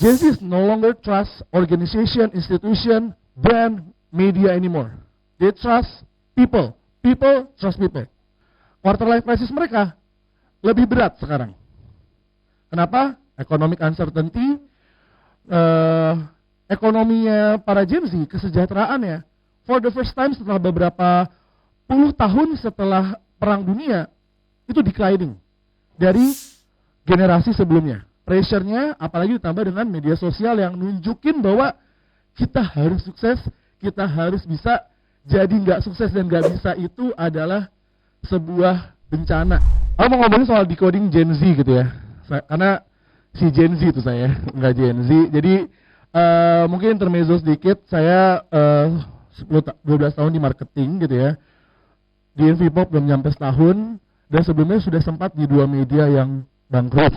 Gen Z no longer trust organization, institution, brand, media anymore. They trust people. People trust people. Quarter life crisis mereka lebih berat sekarang. Kenapa? Economic uncertainty, ekonominya para Gen Z, kesejahteraannya, for the first time setelah beberapa puluh tahun setelah Perang Dunia, itu declining dari generasi sebelumnya. Pressure-nya apalagi ditambah dengan media sosial yang nunjukin bahwa kita harus sukses, kita harus bisa, jadi nggak sukses dan nggak bisa itu adalah sebuah bencana. Aku mau ngomongin soal decoding Gen Z gitu ya, karena si Gen Z itu saya, nggak Gen Z. Jadi mungkin intermezzo sedikit, saya 12 tahun di marketing gitu ya. Di Invipop belum nyampe setahun, dan sebelumnya sudah sempat di 2 media yang bangkrut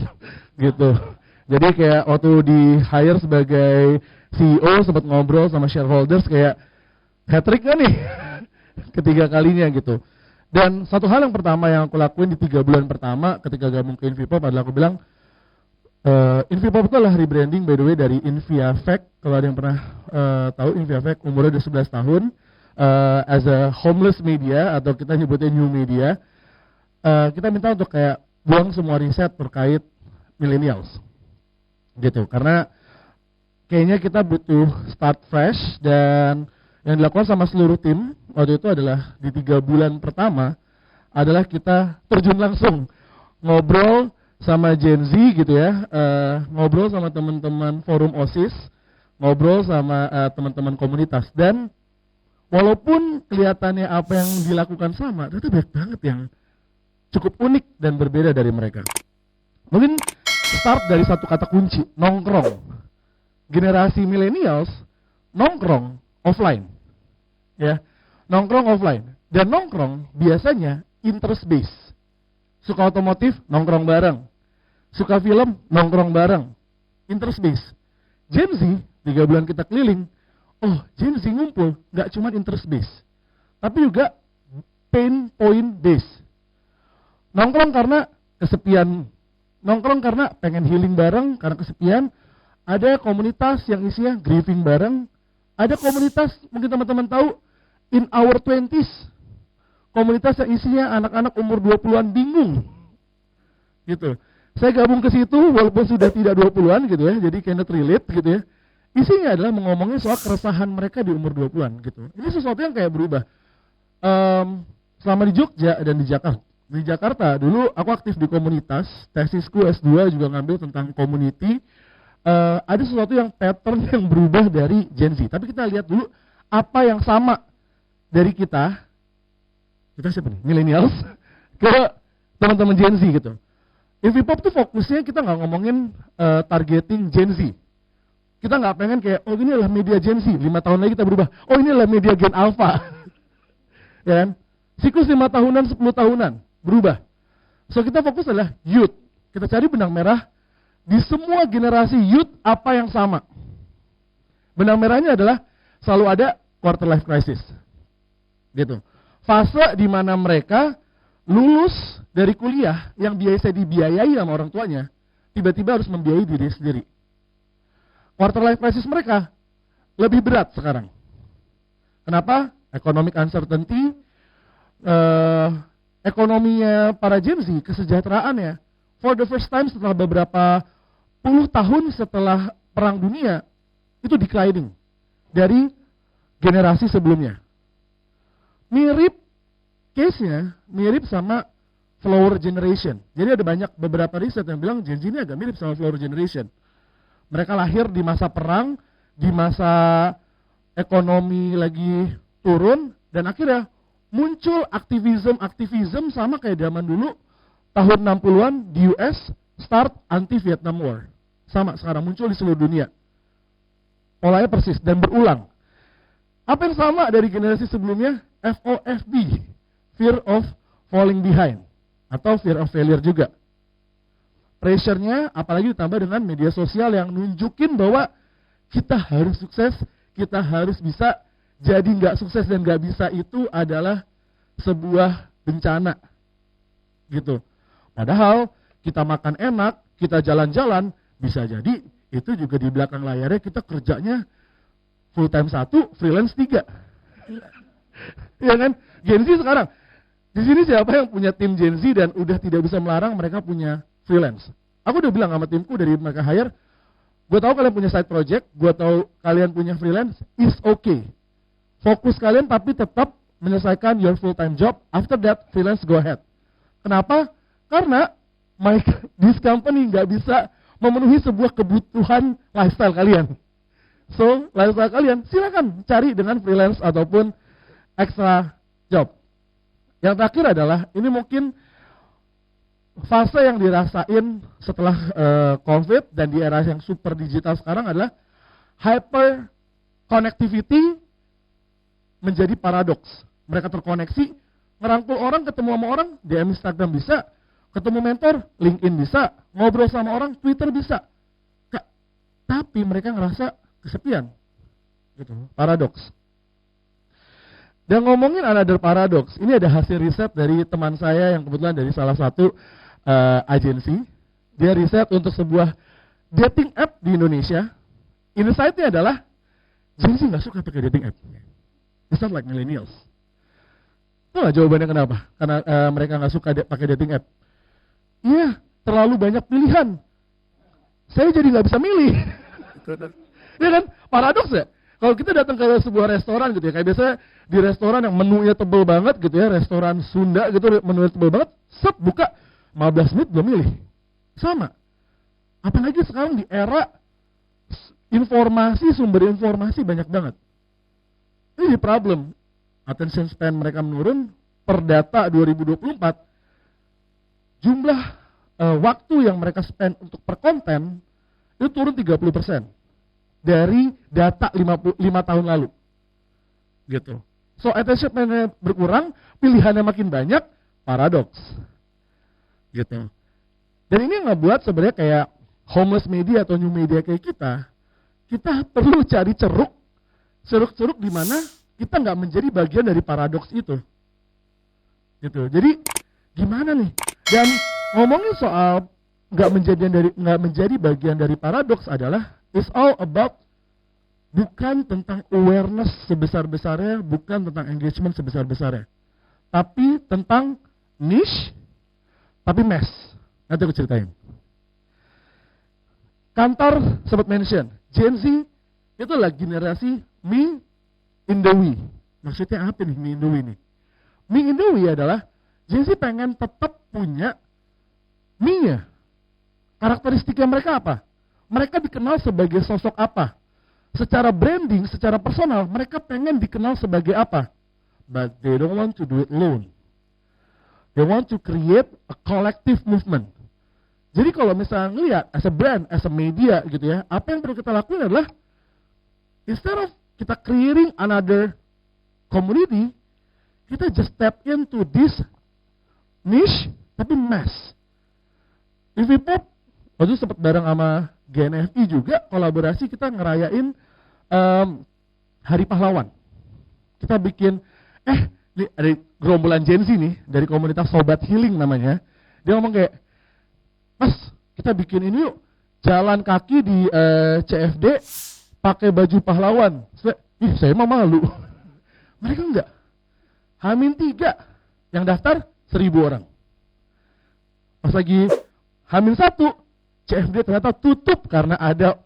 gitu. Jadi kayak waktu di hire sebagai CEO sempat ngobrol sama shareholders kayak hat-trick kan nih ketiga kalinya gitu. Dan satu hal yang pertama yang aku lakuin di 3 bulan pertama ketika gabung ke Invipop adalah aku bilang Invipop itu adalah rebranding by the way dari Inviafect. Kalau ada yang pernah tahu Inviafect umurnya udah 11 tahun as a homeless media atau kita nyebutnya new media. Kita minta untuk kayak buang semua riset terkait millennials gitu, karena kayaknya kita butuh start fresh. Dan yang dilakukan sama seluruh tim waktu itu adalah di 3 bulan pertama adalah kita terjun langsung ngobrol sama Gen Z gitu ya, ngobrol sama teman-teman forum OSIS, ngobrol sama teman-teman komunitas. Dan walaupun kelihatannya apa yang dilakukan sama, ternyata banyak banget yang cukup unik dan berbeda dari mereka. Mungkin start dari satu kata kunci, nongkrong. Generasi millennials nongkrong offline, ya, nongkrong offline. Dan nongkrong biasanya interest based. Suka otomotif, nongkrong bareng. Suka film, nongkrong bareng. Interest based. Gen Z, 3 bulan kita keliling, oh Gen Z ngumpul, nggak cuma interest based, tapi juga pain point based. Nongkrong karena kesepian, nongkrong karena pengen healing bareng karena kesepian. Ada komunitas yang isinya grieving bareng. Ada komunitas, mungkin teman-teman tahu, in our 20s. Komunitas yang isinya anak-anak umur 20-an bingung. Gitu. Saya gabung ke situ walaupun sudah tidak 20-an gitu ya, jadi cannot relate gitu ya. Isinya adalah ngomongin soal keresahan mereka di umur 20-an gitu. Ini sesuatu yang kayak berubah. Selama di Jogja dan di Jakarta. Di Jakarta dulu aku aktif di komunitas, tesisku S2 juga ngambil tentang community. Ada sesuatu yang pattern yang berubah dari Gen Z. Tapi kita lihat dulu apa yang sama dari kita siapa nih? Millennials ke teman-teman Gen Z gitu. Invipop tuh fokusnya kita nggak ngomongin targeting Gen Z. Kita nggak pengen kayak, oh ini adalah media Gen Z, 5 tahun lagi kita berubah. Oh ini adalah media Gen Alpha. Ya kan? Siklus 5 tahunan, 10 tahunan berubah. So kita fokus adalah youth. Kita cari benang merah di semua generasi youth apa yang sama. Benang merahnya adalah selalu ada quarter life crisis. Gitu. Fase di mana mereka lulus dari kuliah yang biasa dibiayai sama orang tuanya, tiba-tiba harus membiayai diri sendiri. Quarter life crisis mereka lebih berat sekarang. Kenapa? Economic uncertainty, ekonominya para Gen Z, kesejahteraannya, for the first time setelah beberapa puluh tahun setelah Perang Dunia, itu declining dari generasi sebelumnya. Mirip case-nya, mirip sama flower generation. Jadi ada beberapa riset yang bilang Gen Z ini agak mirip sama flower generation. Mereka lahir di masa perang, di masa ekonomi lagi turun, dan akhirnya muncul aktivism sama kayak zaman dulu tahun 60-an di US start anti-Vietnam War. Sama sekarang muncul di seluruh dunia. Polanya persis dan berulang. Apa yang sama dari generasi sebelumnya? FOFB, fear of falling behind, atau fear of failure juga. Pressure-nya apalagi ditambah dengan media sosial yang nunjukin bahwa kita harus sukses, kita harus bisa, jadi nggak sukses dan nggak bisa itu adalah sebuah bencana. Gitu. Padahal kita makan enak, kita jalan-jalan, bisa jadi itu juga di belakang layarnya kita kerjanya full time 1, freelance 3. Ya kan? Gen Z sekarang. Di sini siapa yang punya tim Gen Z dan udah tidak bisa melarang mereka punya freelance? Aku udah bilang sama timku dari mereka hire, gue tahu kalian punya side project, gue tahu kalian punya freelance, is okay. Fokus kalian tapi tetap menyelesaikan your full time job, after that freelance go ahead. Kenapa? Karena this company nggak bisa memenuhi sebuah kebutuhan lifestyle kalian. So, lifestyle kalian silakan cari dengan freelance ataupun extra job. Yang terakhir adalah, ini mungkin fase yang dirasain setelah COVID dan di era yang super digital sekarang adalah hyper connectivity menjadi paradoks. Mereka terkoneksi, ngerangkul orang, ketemu sama orang, DM Instagram bisa, ketemu mentor, LinkedIn bisa, ngobrol sama orang, Twitter bisa. Tapi mereka ngerasa kesepian. Gitu, paradoks. Dan ngomongin another paradox, ini ada hasil riset dari teman saya yang kebetulan dari salah satu agensi. Dia riset untuk sebuah dating app di Indonesia. Insight-nya adalah, Gen Z nggak suka pakai dating app. It's not like millennials. Tahu nggak jawabannya kenapa? Karena mereka nggak suka pakai dating app. Iya, terlalu banyak pilihan. Saya jadi nggak bisa milih. Iya kan? Paradoks ya? Kalau kita datang ke sebuah restoran gitu ya, kayak biasanya di restoran yang menunya tebel banget gitu ya, restoran Sunda gitu, menunya tebel banget, set buka 15 menit belum milih. Sama. Apalagi sekarang di era informasi, sumber informasi banyak banget. Ini problem. Attention span mereka menurun, per data 2024, jumlah waktu yang mereka spend untuk per konten, itu turun 30% dari data 5 tahun lalu. Gitu. So, attention span berkurang, pilihannya makin banyak, paradoks. Gitu. Dan ini ngebuat sebenarnya kayak homeless media atau new media kayak kita perlu cari ceruk di mana kita nggak menjadi bagian dari paradoks itu. Gitu. Jadi gimana nih? Dan ngomongin soal nggak menjadi bagian dari paradoks adalah it's all about bukan tentang awareness sebesar-besarnya, bukan tentang engagement sebesar-besarnya, tapi tentang niche, tapi mass. Nanti aku ceritain. Kantor sempat mention, Gen Z itu adalah generasi me in the we. Maksudnya apa nih me in the we nih? Me in the we adalah Gen Z pengen tetap punya me-nya. Karakteristiknya mereka apa? Mereka dikenal sebagai sosok apa? Secara branding, secara personal, mereka pengen dikenal sebagai apa? But they don't want to do it alone. They want to create a collective movement. Jadi kalau misalnya ngeliat as a brand, as a media gitu ya, apa yang perlu kita lakuin adalah instead of kita creating another community, kita just tap into this niche tapi mass. Pop waktu sempat bareng sama GNFI juga kolaborasi, kita ngerayain Hari Pahlawan. Kita bikin ini ada gerombolan Gen Z nih dari komunitas Sobat Healing namanya. Dia ngomong kayak, Mas, kita bikin ini yuk, jalan kaki di CFD pakai baju pahlawan. Saya mah malu. Mereka enggak. H-3 yang daftar 1.000 orang. Pas lagi H-1 CFD ternyata tutup karena ada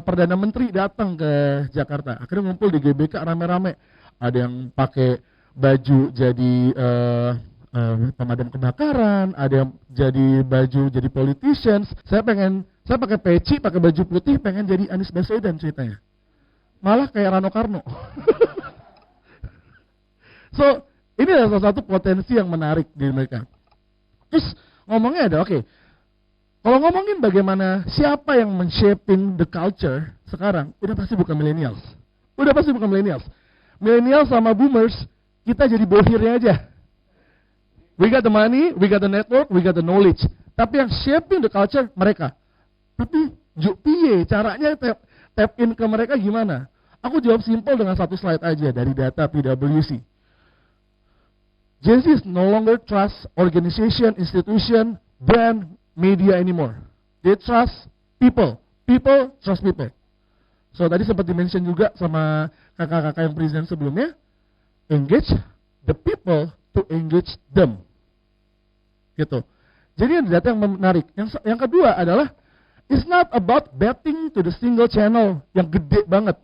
Perdana Menteri datang ke Jakarta. Akhirnya ngumpul di GBK rame-rame. Ada yang pakai baju jadi pemadam kebakaran, ada yang jadi baju jadi politicians. Saya pakai peci, pakai baju putih, pengen jadi Anies Baswedan ceritanya. Malah kayak Rano Karno. So, ini adalah salah satu potensi yang menarik di mereka. Terus ngomongnya ada, oke. Kalau ngomongin bagaimana siapa yang men-shaping the culture sekarang, udah pasti bukan millennials. Millennials sama boomers, kita jadi bohirnya aja. We got the money, we got the network, we got the knowledge. Tapi yang shaping the culture, mereka. Tapi, piye caranya tap in ke mereka gimana? Aku jawab simpel dengan satu slide aja dari data PwC. Gen Z no longer trust organization, institution, brand, media anymore. They trust people, People trust people. So tadi sempat di-mention juga sama kakak-kakak yang present sebelumnya, engage the people to engage them. Gitu. Jadi ada data yang menarik. Yang kedua adalah, it's not about betting to the single channel yang gede banget.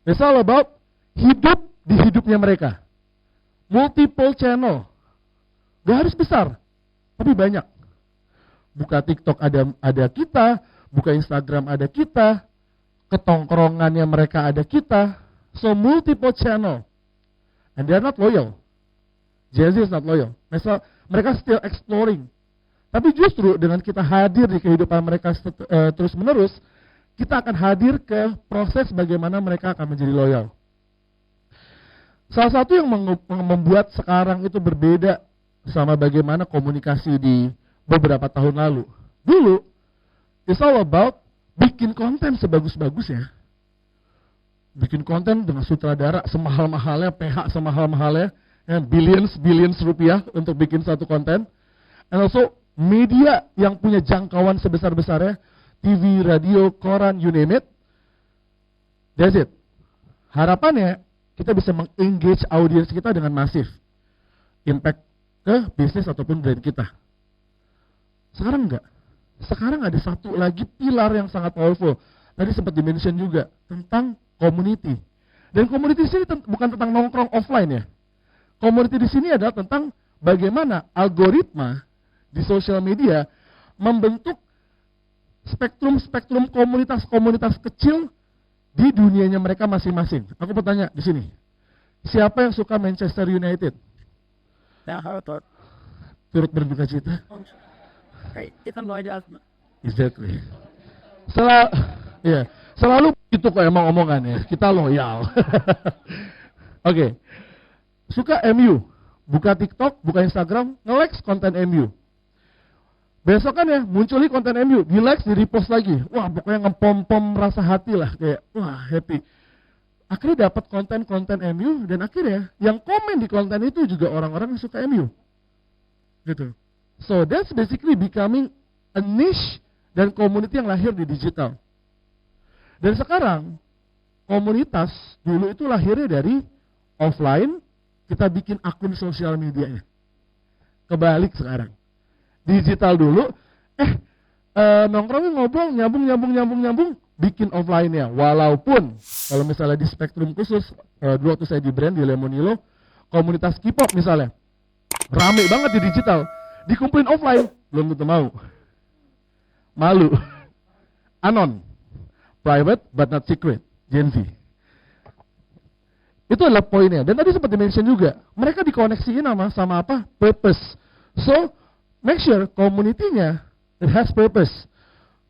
It's all about hidup di hidupnya mereka. Multiple channel. Gak harus besar, tapi banyak. Buka TikTok ada kita, buka Instagram ada kita, ketongkrongannya mereka ada kita. So multiple channel. And they are not loyal. Gen Z is not loyal. Mereka still exploring. Tapi justru dengan kita hadir di kehidupan mereka terus menerus, kita akan hadir ke proses bagaimana mereka akan menjadi loyal. Salah satu yang membuat sekarang itu berbeda sama bagaimana komunikasi di beberapa tahun lalu. Dulu, it's all about bikin konten sebagus-bagusnya. Bikin konten dengan sutradara semahal-mahalnya, PH semahal-mahalnya, billions rupiah untuk bikin satu konten. And also, media yang punya jangkauan sebesar-besarnya, TV, radio, koran, you name it. That's it. Harapannya, kita bisa meng-engage audiens kita dengan masif. Impact ke bisnis ataupun brand kita. Sekarang enggak. Sekarang ada satu lagi pilar yang sangat powerful. Tadi sempat di-mention juga tentang community. Dan community di sini bukan tentang nongkrong offline ya. Community di sini adalah tentang bagaimana algoritma di sosial media membentuk spektrum komunitas-komunitas kecil di dunianya mereka masing-masing. Aku bertanya di sini, siapa yang suka Manchester United? Now, how about Turut berduka cita? It's annoyed as Exactly. Selalu itu kok emang omongannya. Kita loyal. Oke. Suka MU, buka TikTok, buka Instagram, nge-like konten MU. Besok kan ya, muncul nih konten MU, di-like, di-repost lagi. Wah, pokoknya ngepom-pom rasa hati lah, kayak wah, happy. Akhirnya dapat konten-konten MU, dan akhirnya yang komen di konten itu juga orang-orang yang suka MU. Gitu. So, that's basically becoming a niche dan community yang lahir di digital. Dan sekarang, komunitas dulu itu lahirnya dari offline, kita bikin akun sosial medianya. Kebalik sekarang. Digital dulu, nongkrongnya ngobrol, nyambung, bikin offline-nya. Walaupun, kalau misalnya di spektrum khusus, dulu waktu saya di brand, di Lemonilo, komunitas K-pop misalnya, rame banget di digital, dikumpulin offline, belum tentu mau. Malu. Anon. Private but not secret. Gen Z. Itu adalah poinnya. Dan tadi sempat di-mention juga, mereka dikoneksiin sama apa? Purpose. So, make sure community-nya it has purpose.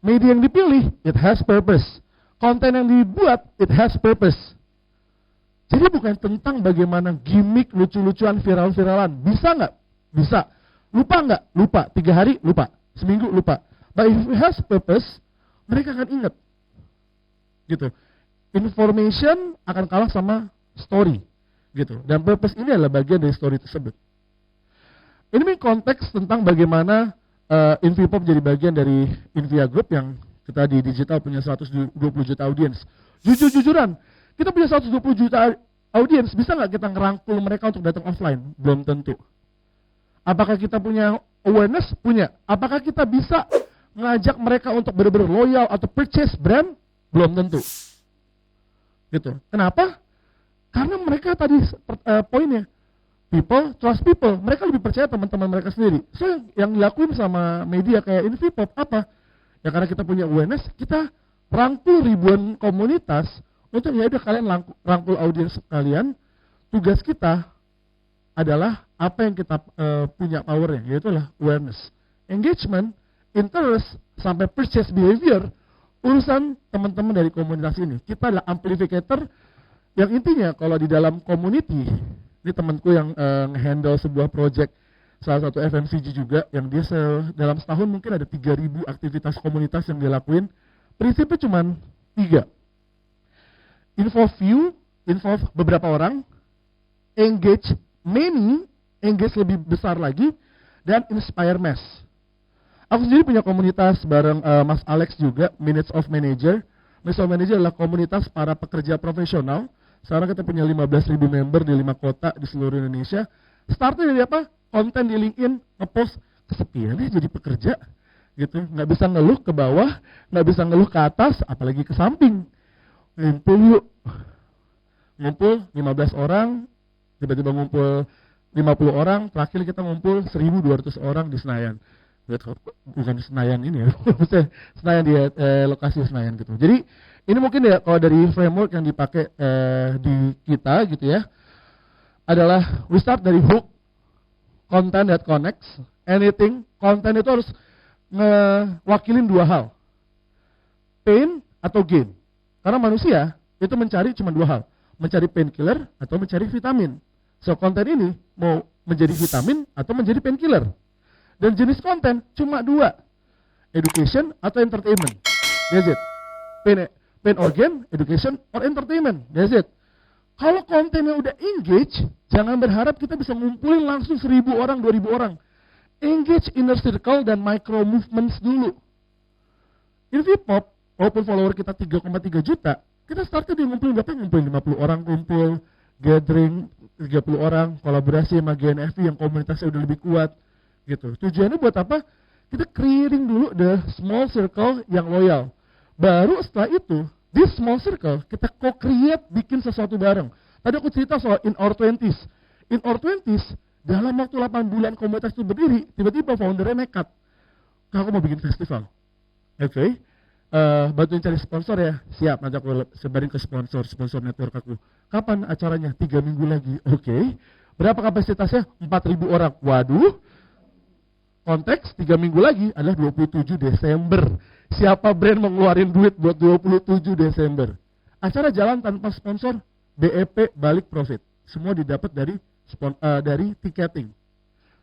Media yang dipilih, it has purpose. Konten yang dibuat, it has purpose. Jadi bukan tentang bagaimana gimmick, lucu-lucuan, viral-viralan. Bisa nggak? Bisa. Lupa nggak? Lupa. 3 hari, lupa. Seminggu, lupa. But if it has purpose, mereka akan ingat. Gitu. Information akan kalah sama story. Gitu. Dan purpose ini adalah bagian dari story tersebut. Ini konteks tentang bagaimana Invipop jadi bagian dari Invia Group yang kita di digital punya 120 juta audiens. Jujur-jujuran, kita punya 120 juta audiens, bisa nggak kita ngerangkul mereka untuk datang offline? Belum tentu. Apakah kita punya awareness? Punya. Apakah kita bisa ngajak mereka untuk benar-benar loyal atau purchase brand? Belum tentu. Gitu. Kenapa? Karena mereka tadi poinnya, people trust people. Mereka lebih percaya teman-teman mereka sendiri. So yang dilakuin sama media kayak Invipop apa? Ya karena kita punya awareness, kita rangkul ribuan komunitas untuk ya udah kalian rangkul audiens kalian. Tugas kita adalah apa yang kita punya powernya, yaitu adalah awareness, engagement, interest, sampai purchase behavior. Urusan teman-teman dari komunitas ini. Kita adalah amplificator yang intinya kalau di dalam community. Ini temanku yang nge-handle sebuah project salah satu FMCG juga, yang dia dalam setahun mungkin ada 3.000 aktivitas komunitas yang dia lakuin. Prinsipnya cuma 3. Involve few, involve beberapa orang, engage many, engage lebih besar lagi, dan inspire mass. Aku sendiri punya komunitas bareng Mas Alex juga, Minutes of Manager. Minutes of Manager adalah komunitas para pekerja profesional. Sekarang kita punya 15.000 member di 5 kota di seluruh Indonesia. Startnya dari apa? Konten di LinkedIn, ngepost, kesepian ya jadi pekerja. Gitu, nggak bisa ngeluh ke bawah, nggak bisa ngeluh ke atas, apalagi ke samping. Ngumpul yuk. Ngumpul 15 orang, tiba-tiba ngumpul 50 orang, terakhir kita ngumpul 1.200 orang di Senayan. Bukan Senayan ini ya, maksudnya Senayan di lokasi Senayan gitu. Jadi ini mungkin ya kalau dari framework yang dipakai di kita gitu ya, adalah we start dari hook, content that connects, anything, konten itu harus ngewakilin dua hal, pain atau gain. Karena manusia itu mencari cuma dua hal, mencari painkiller atau mencari vitamin. So konten ini mau menjadi vitamin atau menjadi painkiller. Dan jenis konten cuma dua, education atau entertainment. That's it. Pain or gain, education or entertainment. That's it. Kalau kontennya udah engage, jangan berharap kita bisa ngumpulin langsung 1.000 orang, 2.000 orang. Engage inner circle dan micro movements dulu. Ini Vpop, walaupun follower kita 3,3 juta, kita startnya di ngumpulin berapa? Ngumpulin 50 orang kumpul, gathering 30 orang, kolaborasi sama GNFP yang komunitasnya udah lebih kuat. Gitu. Tujuannya buat apa? Kita creating dulu the small circle yang loyal. Baru setelah itu, this small circle kita co-create bikin sesuatu bareng. Tadi aku cerita soal in our 20s. In our 20s, dalam waktu 8 bulan komunitas itu berdiri, tiba-tiba foundernya nekat. Aku mau bikin festival. Oke. Bantuin cari sponsor ya. Siap, nanti aku sebarin ke sponsor network aku. Kapan acaranya? 3 minggu lagi. Oke. Berapa kapasitasnya? 4.000 orang. Waduh. Konteks 3 minggu lagi adalah 27 Desember. Siapa brand mengeluarin duit buat 27 Desember? Acara jalan tanpa sponsor, BEP balik profit. Semua didapat dari tiketing.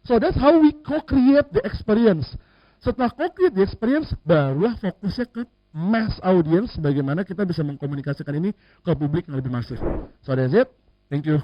So that's how we co-create the experience. Setelah co-create the experience, barulah fokusnya ke mass audience, bagaimana kita bisa mengkomunikasikan ini ke publik yang lebih masif. So that's it. Thank you.